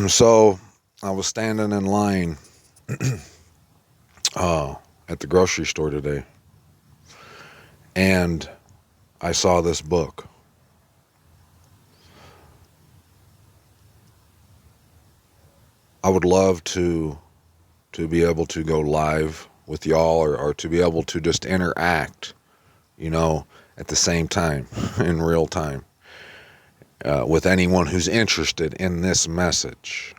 So I was standing in line at the grocery store today, and I saw this book. I would love to be able to go live with y'all, or to be able to just interact, you know, at the same time, in real time, with anyone who's interested in this message.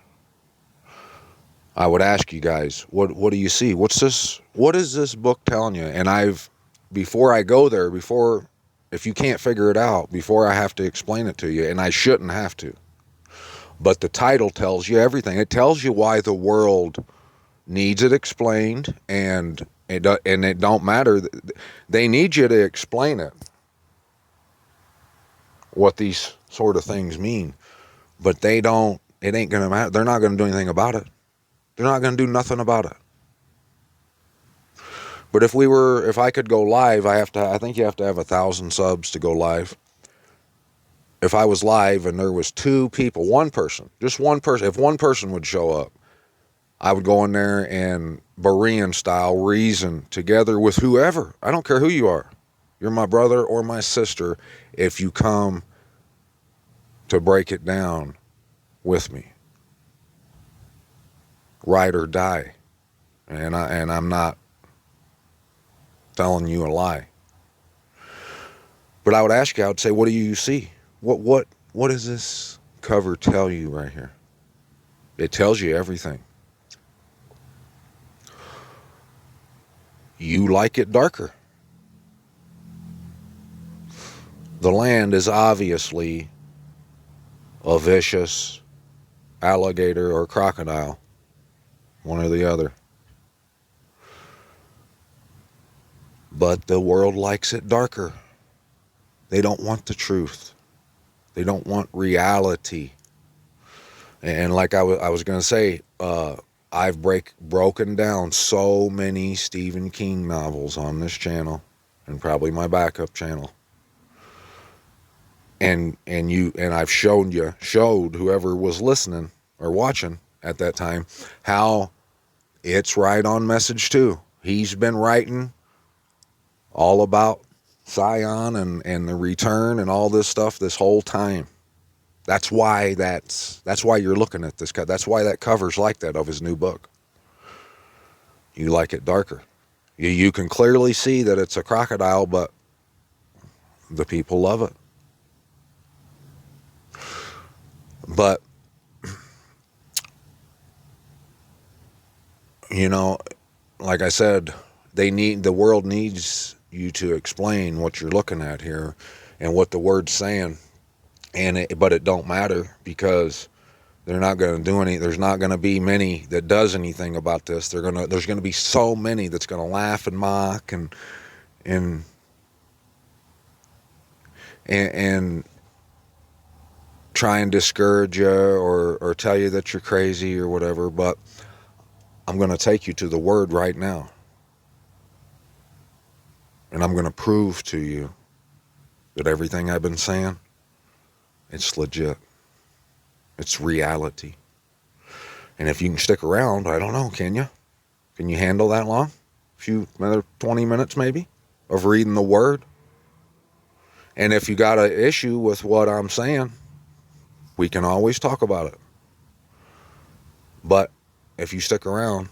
I would ask you guys, what do you see? What is this book telling you? And before I go there, if you can't figure it out, before I have to explain it to you, and I shouldn't have to, but the title tells you everything. It tells you why the world needs it explained, and it don't matter. They need you to explain it, what these sort of things mean, but they don't. It ain't gonna matter. They're not gonna do anything about it. They're not gonna do nothing about it. But if I could go live, I think you have to have 1,000 subs to go live. If I was live and there was two people, just one person, if one person would show up, I would go in there and Berean style reason together with whoever. I don't care who you are. You're my brother or my sister if you come to break it down with me. Ride or die. And I'm not telling you a lie. But I would ask you, I would say, what do you see? What does this cover tell you right here? It tells you everything. You like it darker. The land is obviously a vicious alligator or crocodile, one or the other. But the world likes it darker. They don't want the truth. They don't want reality. And like I was going to say, I've broken down so many Stephen King novels on this channel, and probably my backup channel. And I've showed whoever was listening or watching at that time how it's right on message too. He's been writing all about Zion and the return and all this stuff this whole time. That's why you're looking at this. That's why that cover's like that of his new book. You like it darker. You can clearly see that it's a crocodile, but the people love it. But, you know, like I said, the world needs you to explain what you're looking at here and what the word's saying. But it don't matter, because they're not going to do any. There's not going to be many that does anything about this. There's going to be so many that's going to laugh and mock and try and discourage you or tell you that you're crazy or whatever. But I'm going to take you to the word right now, and I'm going to prove to you that everything I've been saying, it's legit. It's reality. And if you can stick around, I don't know, can you? Can you handle that long? Another 20 minutes maybe of reading the word? And if you got an issue with what I'm saying, we can always talk about it. But if you stick around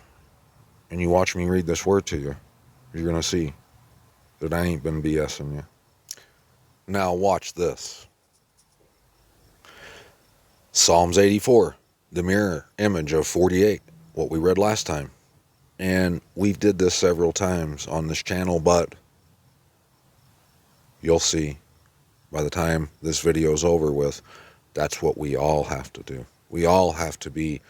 and you watch me read this word to you, you're going to see that I ain't been BSing you. Now watch this. Psalms 84, the mirror image of 48, what we read last time. And we've did this several times on this channel, but you'll see by the time this video is over with, that's what we all have to do. We all have to be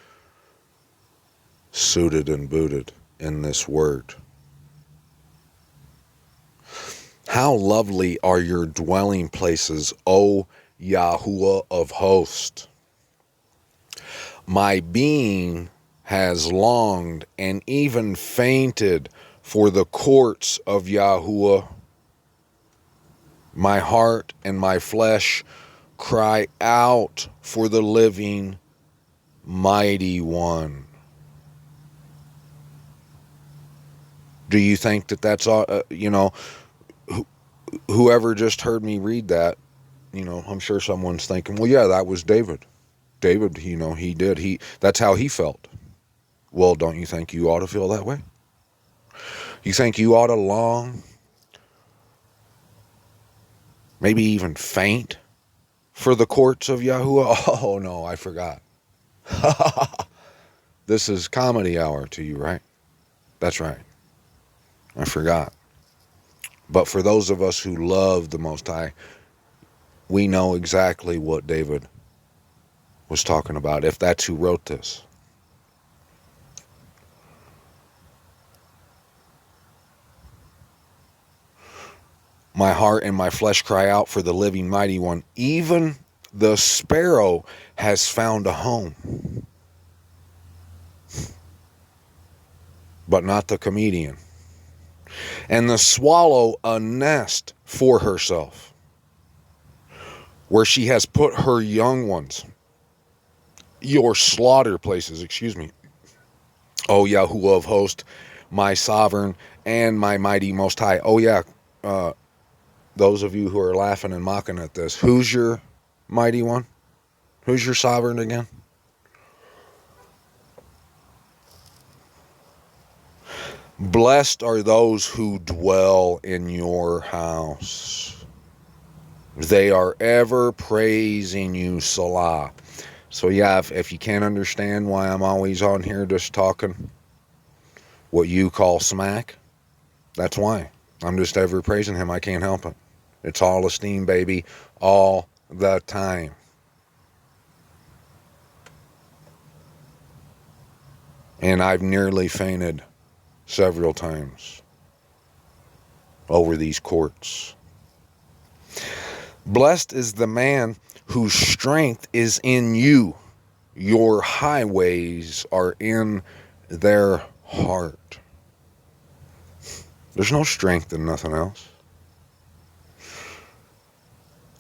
suited and booted in this word. How lovely are your dwelling places, O Yahuwah of hosts. My being has longed and even fainted for the courts of Yahuwah. My heart and my flesh cry out for the living mighty one. Do you think that that's all, whoever just heard me read that, I'm sure someone's thinking, well, yeah, that was David. David, he did. That's how he felt. Well, don't you think you ought to feel that way? You think you ought to long, maybe even faint for the courts of Yahuwah? Oh, no, I forgot. This is comedy hour to you, right? That's right. I forgot. But for those of us who love the Most High, we know exactly what David was talking about, if that's who wrote this. My heart and my flesh cry out for the living mighty one. Even the sparrow has found a home, but not the comedian. And the swallow a nest for herself, where she has put her young ones. Your slaughter places, excuse me. O Yahuwah of hosts, my sovereign and my mighty Most High. Oh yeah, those of you who are laughing and mocking at this, who's your mighty one? Who's your sovereign again? Blessed are those who dwell in your house. They are ever praising you, Salah. So yeah, if you can't understand why I'm always on here just talking what you call smack, that's why. I'm just ever praising him. I can't help it. It's all esteem, baby, all the time. And I've nearly fainted several times over these courts. Blessed is the man whose strength is in you. Your highways are in their heart. There's no strength in nothing else.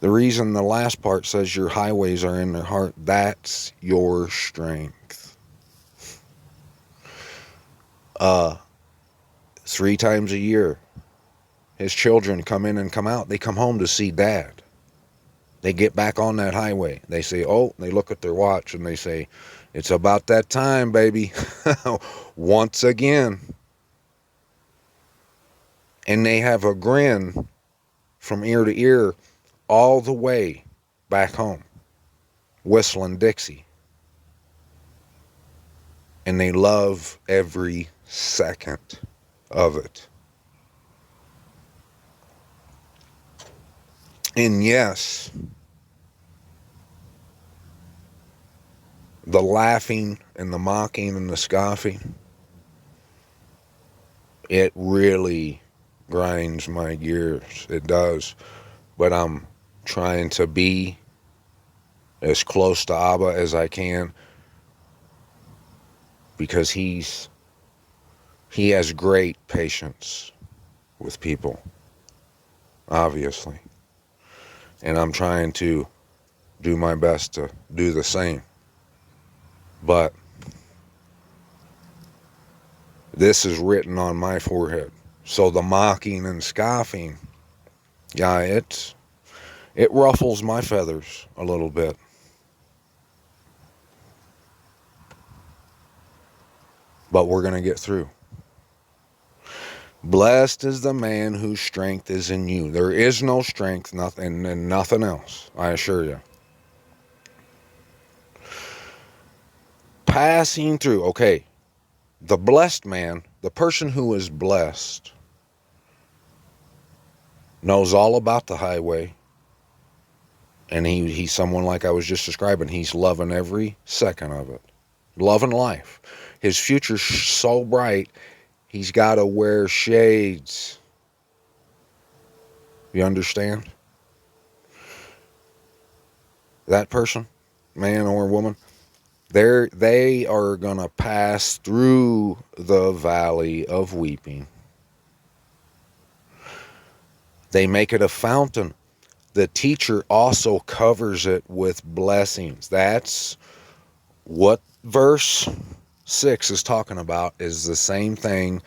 The reason the last part says your highways are in their heart, that's your strength. 3 times a year, his children come in and come out. They come home to see Dad. They get back on that highway. They say, oh, they look at their watch and they say, it's about that time, baby. Once again. And they have a grin from ear to ear all the way back home, whistling Dixie. And they love every second of it. And yes, the laughing and the mocking and the scoffing, it really grinds my gears. It does. But I'm trying to be as close to Abba as I can, because he has great patience with people, obviously. And I'm trying to do my best to do the same. But this is written on my forehead. So the mocking and scoffing, yeah, it ruffles my feathers a little bit. But we're going to get through. Blessed is the man whose strength is in you. There is no strength, nothing, and nothing else, I assure you. Passing through. Okay, the blessed man, the person who is blessed, knows all about the highway. And he's someone like I was just describing. He's loving every second of it. Loving life. His future's so bright, he's got to wear shades. You understand? That person, man or woman, they are going to pass through the valley of weeping. They make it a fountain. The teacher also covers it with blessings. That's what verse 6 is talking about is the same thing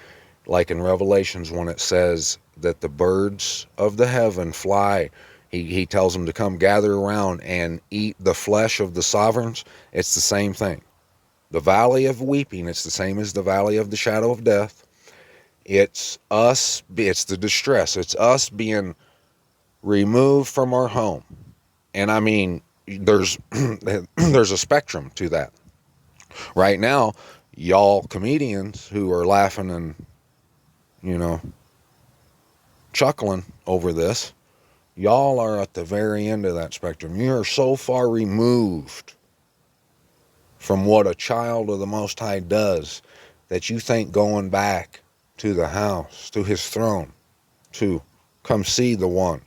like in Revelations when it says that the birds of the heaven fly. He tells them to come gather around and eat the flesh of the sovereigns. It's the same thing. The valley of weeping, it's the same as the valley of the shadow of death. It's us, it's the distress. It's us being removed from our home. And I mean, there's there's a spectrum to that. Right now, y'all comedians who are laughing and, you know, chuckling over this, y'all are at the very end of that spectrum. You are so far removed from what a child of the Most High does that you think going back to the house, to his throne, to come see the one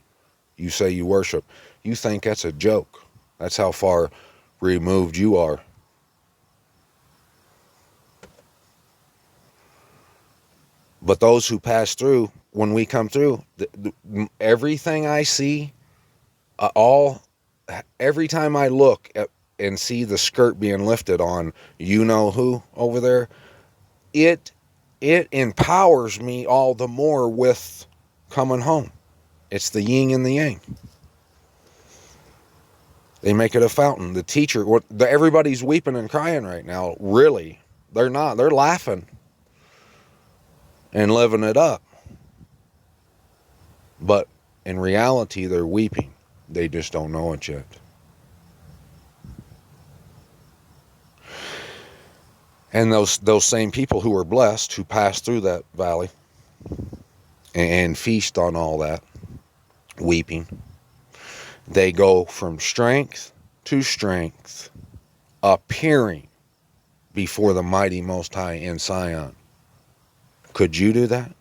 you say you worship, you think that's a joke. That's how far removed you are. But those who pass through, when we come through, everything I see, every time I look at and see the skirt being lifted on you know who over there, it empowers me all the more with coming home. It's the yin and the yang. They make it a fountain. The teacher, everybody's weeping and crying right now. Really, they're not. They're laughing and living it up. But in reality, they're weeping. They just don't know it yet. And those same people who are blessed, who pass through that valley and feast on all that weeping, they go from strength to strength, appearing before the mighty Most High in Zion. Could you do that?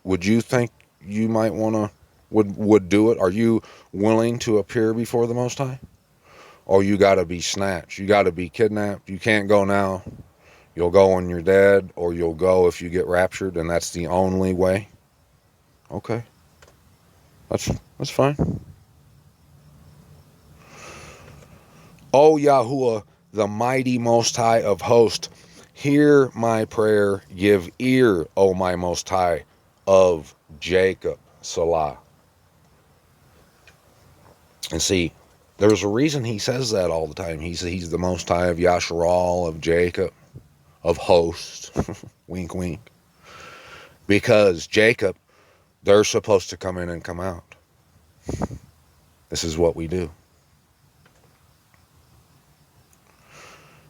Would you think you might want to, would do it? Are you willing to appear before the Most High? Or you got to be snatched. You got to be kidnapped. You can't go now. You'll go when you're dead, or you'll go if you get raptured, and that's the only way. Okay. That's fine. O Yahuwah, the mighty Most High of hosts, hear my prayer, give ear, O my Most High of Jacob. Salah. And see, there's a reason he says that all the time. He's the Most High of Yasharal, of Jacob, of hosts. Wink, wink. Because Jacob, they're supposed to come in and come out. This is what we do.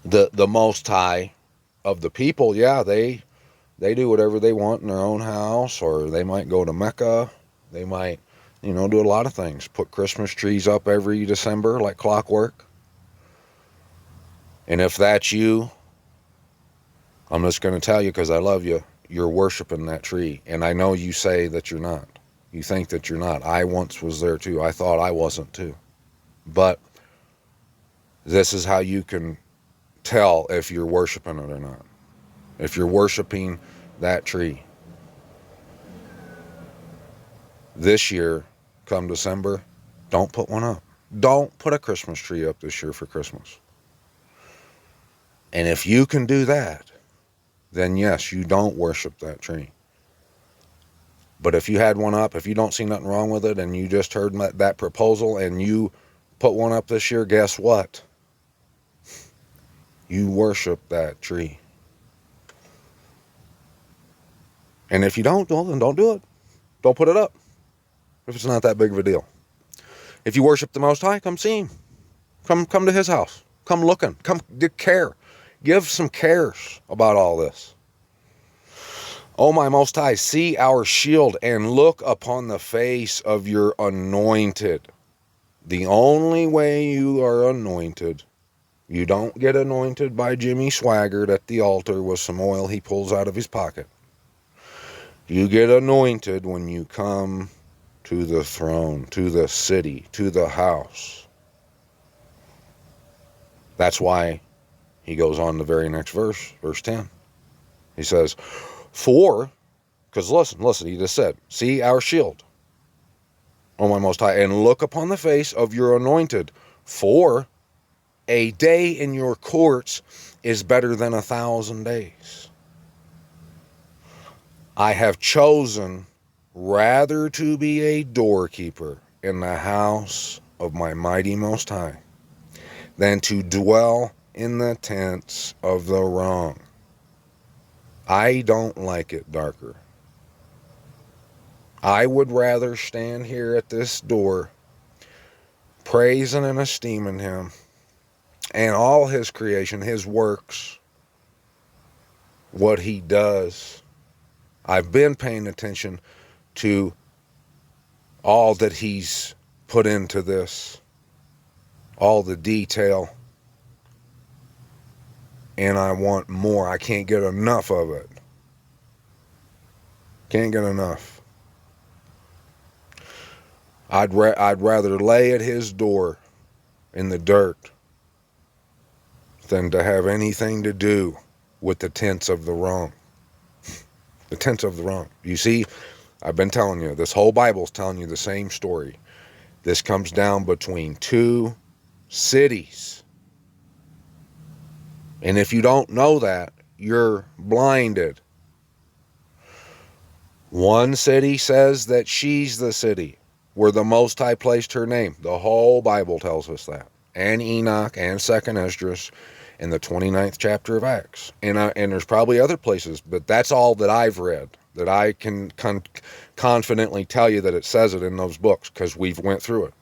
The Most High of the people, yeah, they do whatever they want in their own house, or they might go to Mecca. They might, do a lot of things. Put Christmas trees up every December like clockwork. And if that's you, I'm just going to tell you because I love you, you're worshiping that tree. And I know you say that you're not. You think that you're not. I once was there too. I thought I wasn't too. But this is how you can tell if you're worshiping it or not. If you're worshiping that tree. This year, come December, don't put one up. Don't put a Christmas tree up this year for Christmas. And if you can do that, then yes, you don't worship that tree. But if you had one up, if you don't see nothing wrong with it, and you just heard that proposal and you put one up this year, guess what? You worship that tree. And if you don't, well, then don't do it. Don't put it up. If it's not that big of a deal. If you worship the Most High, come see him. Come to his house. Come looking. Come care. Give some cares about all this. O my Most High, see our shield and look upon the face of your anointed. The only way you are anointed, you don't get anointed by Jimmy Swaggart at the altar with some oil he pulls out of his pocket. You get anointed when you come to the throne, to the city, to the house. That's why he goes on the very next verse, verse 10. He says, because listen, he just said, see our shield, O my Most High, and look upon the face of your anointed. For A day in your courts is better than 1,000 days. I have chosen rather to be a doorkeeper in the house of my mighty Most High than to dwell in the tents of the wrong. I don't like it darker. I would rather stand here at this door, praising and esteeming Him and all His creation, His works, what He does. I've been paying attention to all that He's put into this, all the detail, and I want more. I can't get enough of it. Can't get enough. I'd rather lay at His door in the dirt than to have anything to do with the tents of the wrong. The tents of the wrong. You see, I've been telling you, this whole Bible's telling you the same story. This comes down between two cities. And if you don't know that, you're blinded. One city says that she's the city where the Most High placed her name. The whole Bible tells us that. And Enoch and 2nd Esdras in the 29th chapter of Acts. And there's probably other places, but that's all that I've read, that I can confidently tell you that it says it in those books because we've went through it.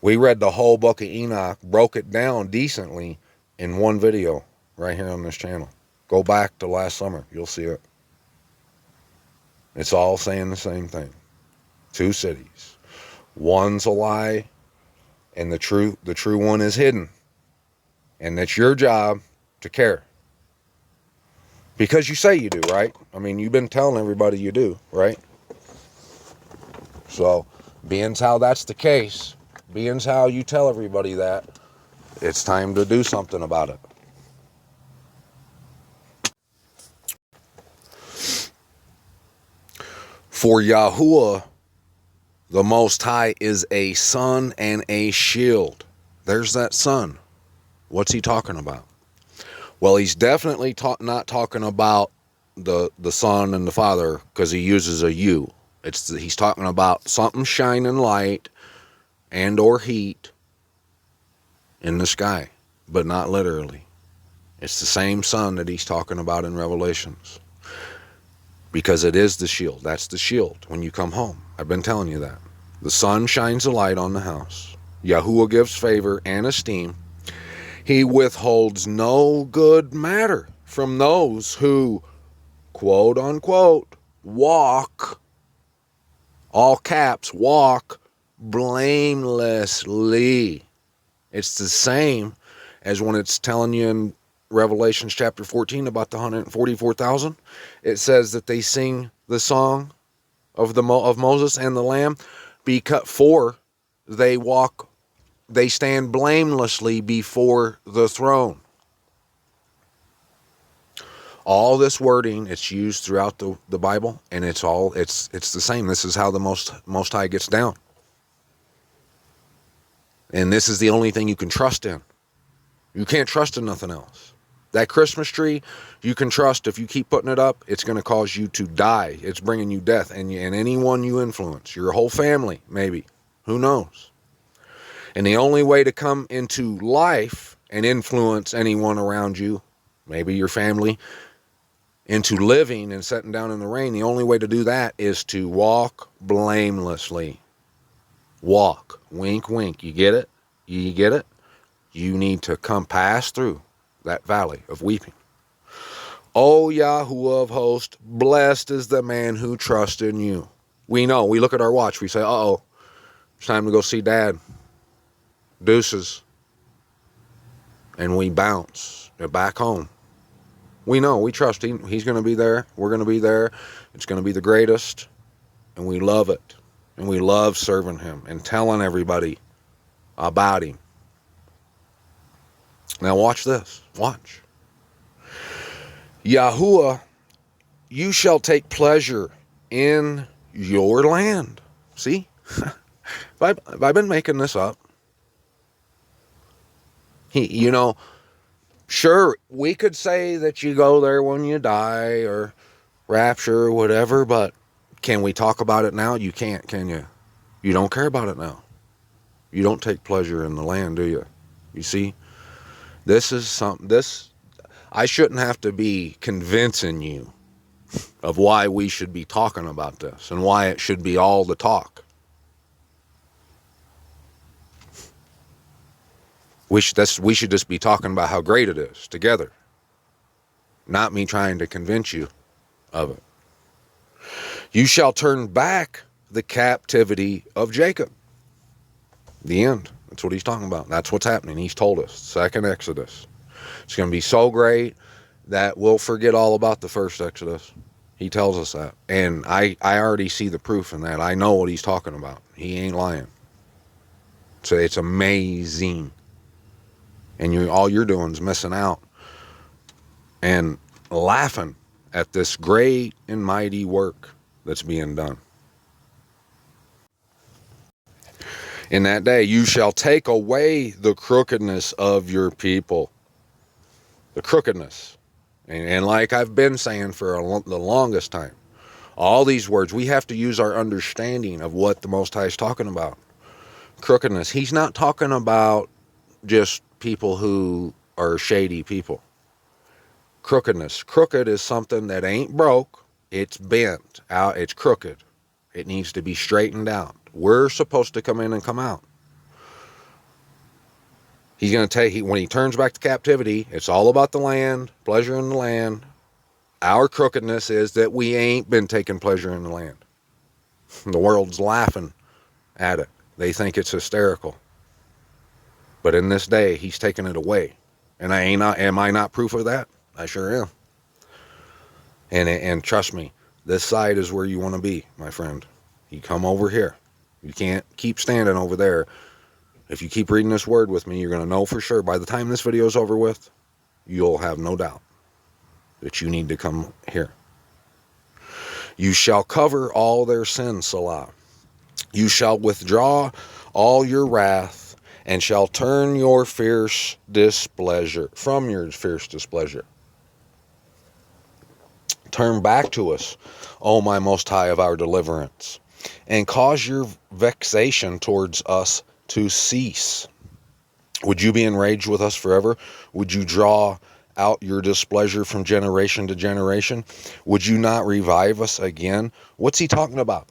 We read the whole book of Enoch, broke it down decently in one video right here on this channel. Go back to last summer. You'll see it. It's all saying the same thing. Two cities. One's a lie, and the true one is hidden. And it's your job to care. Because you say you do, right? I mean, you've been telling everybody you do, right? So, being how that's the case, being how you tell everybody that, it's time to do something about it. For Yahuwah, the Most High, is a sun and a shield. There's that sun. What's he talking about? Well, he's definitely not talking about the Son and the Father, because he uses a you. He's talking about something shining light and or heat in the sky, but not literally. It's the same sun that he's talking about in Revelations. Because it is the shield. That's the shield when you come home. I've been telling you that. The sun shines a light on the house. Yahuwah gives favor and esteem. He withholds no good matter from those who, quote unquote, walk, all caps, walk blamelessly. It's the same as when it's telling you in Revelations chapter 14 about the 144,000. It says that they sing the song of Moses and the Lamb because they stand blamelessly before the throne. All this wording, it's used throughout the Bible, and it's the same. This is how the Most High gets down. And this is the only thing you can trust in. You can't trust in nothing else. That Christmas tree, you can trust if you keep putting it up, it's going to cause you to die. It's bringing you death. And anyone you influence, your whole family, maybe. Who knows? And the only way to come into life and influence anyone around you, maybe your family, into living and sitting down in the rain, the only way to do that is to walk blamelessly. Walk. Wink, wink. You get it? You get it? You need to come pass through that valley of weeping. O Yahuwah of hosts, blessed is the man who trusts in you. We know. We look at our watch. We say, uh-oh, it's time to go see Dad. Deuces. And we bounce back home. We know. We trust him. He's going to be there. We're going to be there. It's going to be the greatest. And we love it. And we love serving him and telling everybody about him. Now watch this. Watch. Yahuwah, you shall take pleasure in your land. See? Have I been making this up? You know, sure, we could say that you go there when you die or rapture or whatever, but can we talk about it now? You can't, can you? You don't care about it now. You don't take pleasure in the land, do you? You see, this is something, I shouldn't have to be convincing you of why we should be talking about this and why it should be all the talk. We should just be talking about how great it is together, not me trying to convince you of it. You shall turn back the captivity of Jacob. The end. That's what he's talking about. That's what's happening. He's told us. Second Exodus. It's going to be so great that we'll forget all about the first Exodus. He tells us that. And I already see the proof in that. I know what he's talking about. He ain't lying. So it's amazing. And all you're doing is missing out and laughing at this great and mighty work that's being done. In that day, you shall take away the crookedness of your people. The crookedness. And like I've been saying for the longest time, all these words, we have to use our understanding of what the Most High is talking about. Crookedness. He's not talking about just people who are shady people. Crookedness. Crooked is something that ain't broke. It's bent out. It's crooked. It needs to be straightened out. We're supposed to come in and come out. He's going to when he turns back to captivity, it's all about the land, pleasure in the land. Our crookedness is that we ain't been taking pleasure in the land. The world's laughing at it. They think it's hysterical. But in this day, he's taking it away. And am I not proof of that? I sure am. And trust me, this side is where you want to be, my friend. You come over here. You can't keep standing over there. If you keep reading this word with me, you're going to know for sure. By the time this video is over with, you'll have no doubt that you need to come here. You shall cover all their sins, Salah. You shall withdraw all your wrath and shall turn your fierce displeasure from your fierce displeasure. Turn back to us, O my Most High of our deliverance, and cause your vexation towards us to cease. Would you be enraged with us forever? Would you draw out your displeasure from generation to generation? Would you not revive us again? What's he talking about?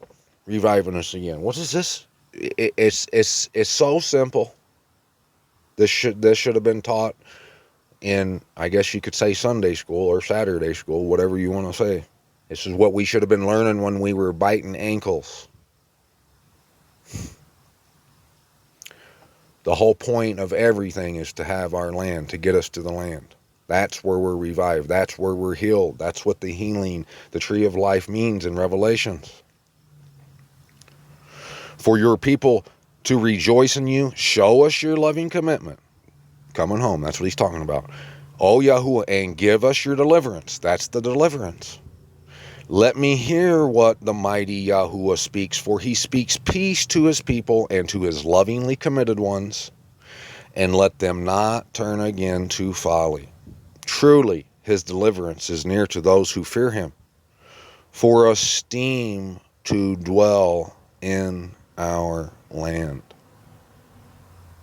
Reviving us again. What is this? It's so simple. This should have been taught in, I guess you could say, Sunday school or Saturday school, whatever you want to say. This is what we should have been learning when we were biting ankles. The whole point of everything is to have our land, to get us to the land. That's where we're revived. That's where we're healed. That's what the healing, the tree of life means in Revelations. For your people to rejoice in you, show us your loving commitment. Coming home, that's what he's talking about. O Yahuwah, and give us your deliverance. That's the deliverance. Let me hear what the mighty Yahuwah speaks, for he speaks peace to his people and to his lovingly committed ones, and let them not turn again to folly. Truly, his deliverance is near to those who fear him, for esteem to dwell in our land.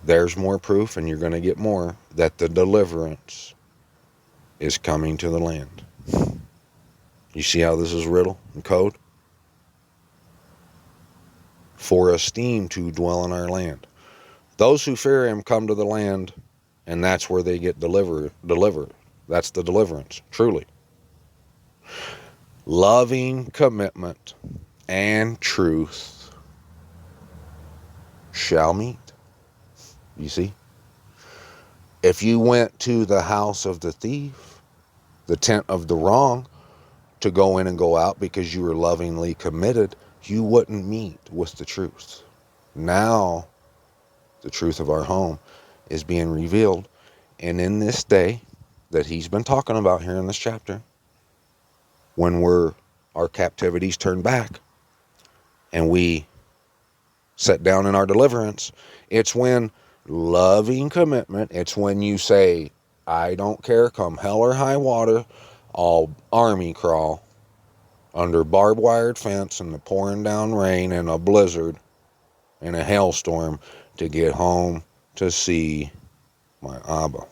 There's more proof, and you're going to get more, that the deliverance is coming to the land. You see how this is riddle and code? For esteem to dwell in our land. Those who fear him come to the land, and that's where they get delivered. That's the deliverance, truly. Loving commitment and truth shall meet. You see? If you went to the house of the thief, the tent of the wrong, to go in and go out because you were lovingly committed, you wouldn't meet with the truth. Now, the truth of our home is being revealed. And in this day that he's been talking about here in this chapter, when our captivities turned back and we set down in our deliverance. It's when loving commitment, it's when you say, I don't care, come hell or high water, I'll army crawl under barbed wired fence in the pouring down rain and a blizzard and a hailstorm to get home to see my Abba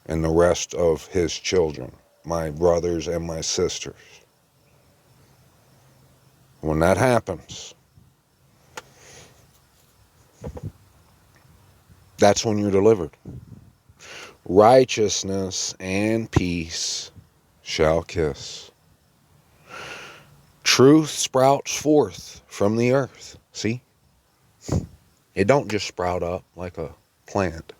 and the rest of his children, my brothers and my sisters. When that happens, that's when you're delivered. Righteousness and peace shall kiss. Truth sprouts forth from the earth. See? It don't just sprout up like a plant.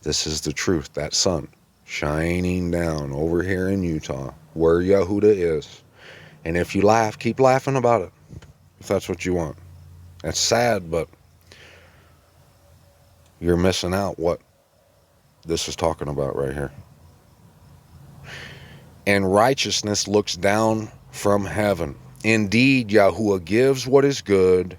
This is the truth, that sun shining down over here in Utah, where Yahudah is. And if you laugh, keep laughing about it, if that's what you want. That's sad, but you're missing out what this is talking about right here. And righteousness looks down from heaven. Indeed, Yahuwah gives what is good,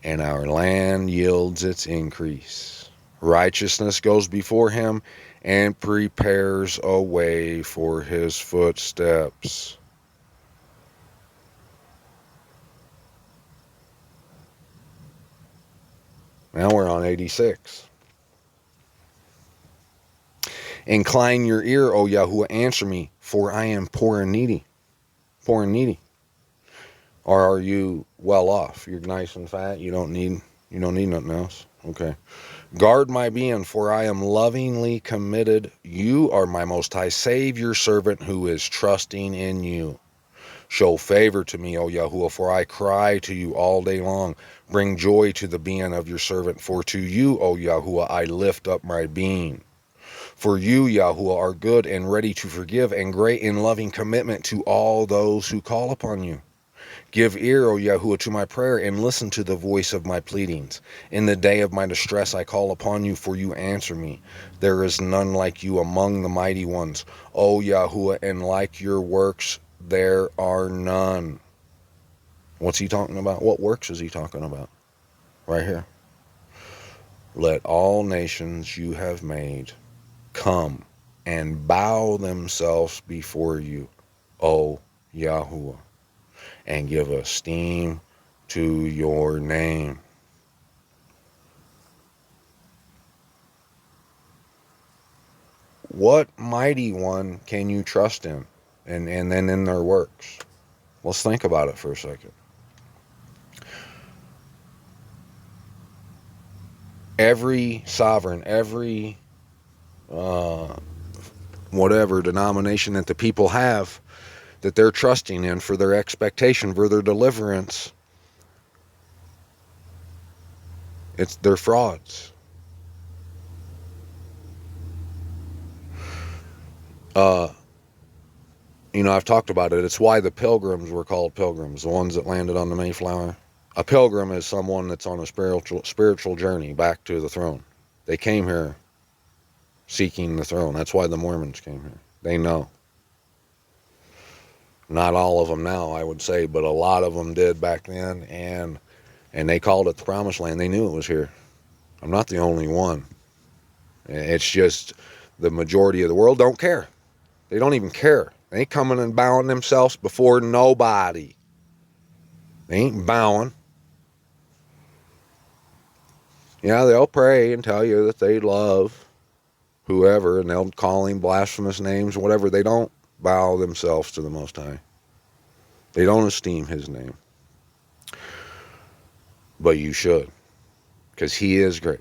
and our land yields its increase. Righteousness goes before him and prepares a way for his footsteps. Now we're on 86. Incline your ear, O Yahuwah, answer me, for I am poor and needy. Poor and needy. Or are you well off? You're nice and fat. You don't need nothing else. Okay. Guard my being, for I am lovingly committed. You are my most high. Save your servant who is trusting in you. Show favor to me, O Yahuwah, for I cry to you all day long. Bring joy to the being of your servant, for to you, O Yahuwah, I lift up my being. For you, Yahuwah, are good and ready to forgive, and great in loving commitment to all those who call upon you. Give ear, O Yahuwah, to my prayer, and listen to the voice of my pleadings. In the day of my distress I call upon you, for you answer me. There is none like you among the mighty ones, O Yahuwah, and like your works there are none. What's he talking about? What works is he talking about? Right here. Let all nations you have made come and bow themselves before you, O Yahuwah, and give esteem to your name. What mighty one can you trust in? And then in their works. Let's think about it for a second. Every sovereign, every whatever denomination that the people have that they're trusting in for their expectation, for their deliverance, they're frauds. I've talked about it. It's why the pilgrims were called pilgrims, the ones that landed on the Mayflower. A pilgrim is someone that's on a spiritual journey back to the throne. They came here seeking the throne. That's why the Mormons came here. They know. Not all of them now, I would say, but a lot of them did back then, and they called it the Promised Land. They knew it was here. I'm not the only one. It's just the majority of the world don't care. They don't even care. They ain't coming and bowing themselves before nobody. They ain't bowing. Yeah, they'll pray and tell you that they love whoever, and they'll call him blasphemous names, whatever. They don't bow themselves to the Most High. They don't esteem his name. But you should, because he is great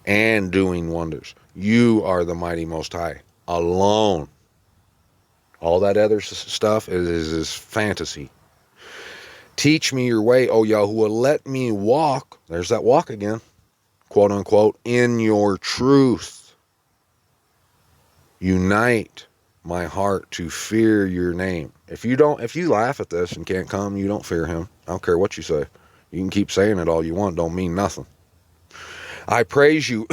and doing wonders. You are the mighty Most High alone. All that other stuff is fantasy. Teach me your way, O Yahuwah. Let me walk, there's that walk again, quote unquote, in your truth. Unite my heart to fear your name. If you laugh at this and can't come, you don't fear him. I don't care what you say. You can keep saying it all you want, don't mean nothing. I praise you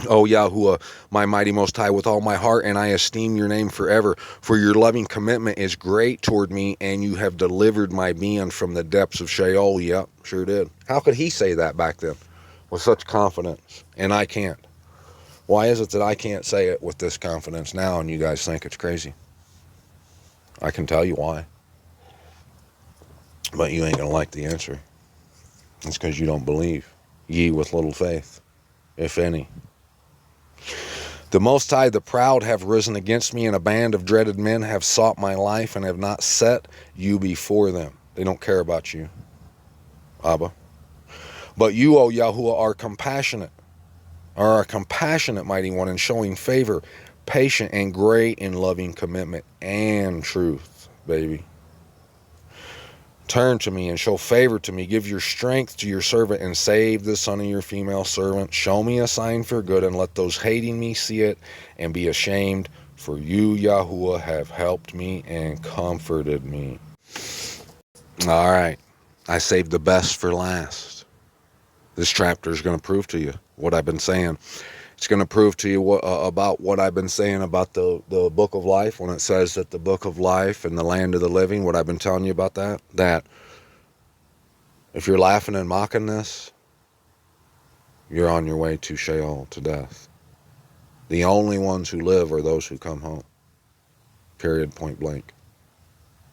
O Yahuwah, my mighty Most High, with all my heart, and I esteem your name forever. For your loving commitment is great toward me, and you have delivered my being from the depths of Sheol. Yep, sure did. How could he say that back then with such confidence, and I can't? Why is it that I can't say it with this confidence now, and you guys think it's crazy? I can tell you why, but you ain't going to like the answer. It's because you don't believe. Ye with little faith, if any. The Most High, the proud, have risen against me, and a band of dreaded men have sought my life and have not set you before them. They don't care about you, Abba. But you, O Yahuwah, are a compassionate mighty one, and showing favor, patient and great in loving commitment and truth, baby. Turn to me and show favor to me. Give your strength to your servant and save the son of your female servant. Show me a sign for good, and let those hating me see it and be ashamed. For you, Yahuwah, have helped me and comforted me. All right. I saved the best for last. This chapter is going to prove to you what I've been saying. It's going to prove to you about what I've been saying about the book of life, when it says that the book of life and the land of the living, what I've been telling you about that if you're laughing and mocking this, you're on your way to Sheol, to death. The only ones who live are those who come home. Period, point blank.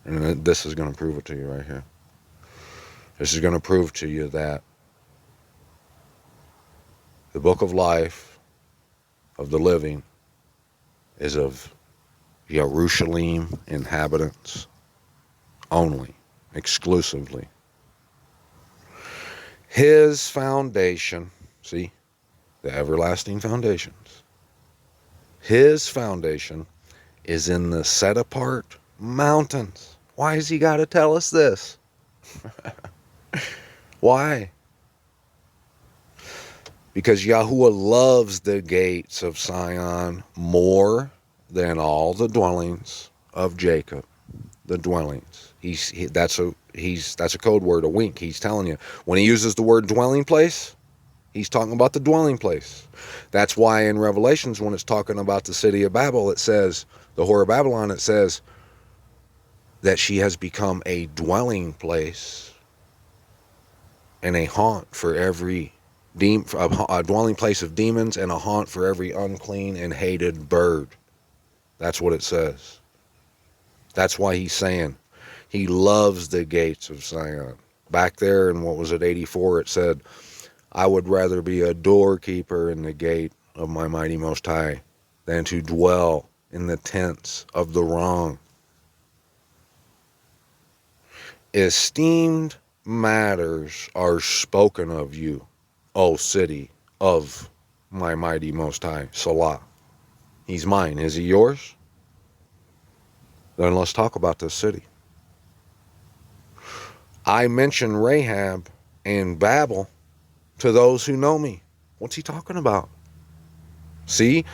And this is going to prove it to you right here. This is going to prove to you that the book of life of the living is of Jerusalem inhabitants only, exclusively. His foundation, see, the everlasting foundations. His foundation is in the set apart mountains. Why has he got to tell us this? Why? Because Yahuwah loves the gates of Zion more than all the dwellings of Jacob. The dwellings. That's a code word, a wink. He's telling you. When he uses the word dwelling place, he's talking about the dwelling place. That's why in Revelations, when it's talking about the city of Babel, it says, the whore of Babylon, it says that she has become a dwelling place and a haunt for every a dwelling place of demons, and a haunt for every unclean and hated bird. That's what it says. That's why he's saying he loves the gates of Zion. Back there in, what was it, 84, it said, I would rather be a doorkeeper in the gate of my mighty Most High than to dwell in the tents of the wrong. Esteemed matters are spoken of you, O city of my mighty Most High, Salah. He's mine. Is he yours? Then let's talk about this city. I mention Rahab and Babel to those who know me. What's he talking about? See,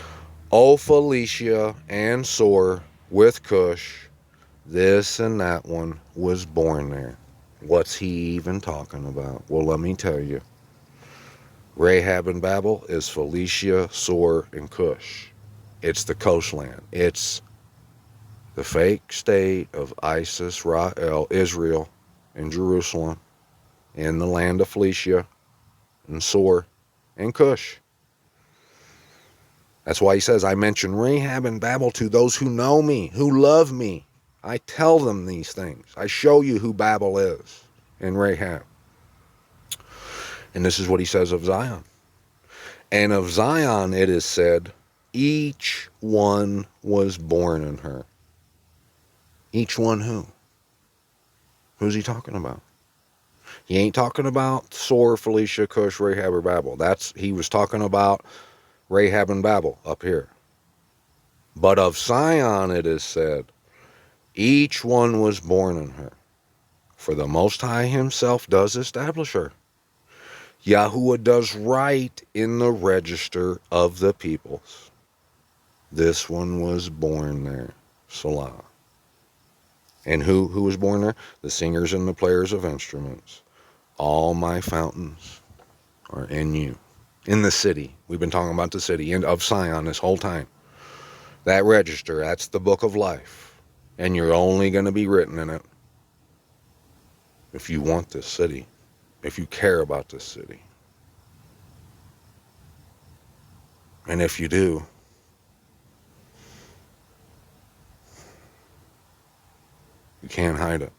O Phoenicia and Sor with Cush, this and that one was born there. What's he even talking about? Well, let me tell you. Rahab and Babel is Phoenicia, Sor, and Cush. It's the coastland. It's the fake state of Isis, Ra'el, Israel, and Jerusalem, in the land of Phoenicia, and Sor, and Cush. That's why he says, I mention Rahab and Babel to those who know me, who love me. I tell them these things. I show you who Babel is in Rahab. And this is what he says of Zion. And of Zion it is said, each one was born in her. Each one who? Who's he talking about? He ain't talking about Sor, Phoenicia, Cush, Rahab, or Babel. He was talking about Rahab and Babel up here. But of Zion it is said, each one was born in her. For the Most High himself does establish her. Yahuwah does write in the register of the peoples. This one was born there. Salah. And who was born there? The singers and the players of instruments. All my fountains are in you. in the city. We've been talking about the city and of Sion this whole time. That register, that's the book of life. And you're only going to be written in it if you want this city, if you care about this city. And if you do, you can't hide it.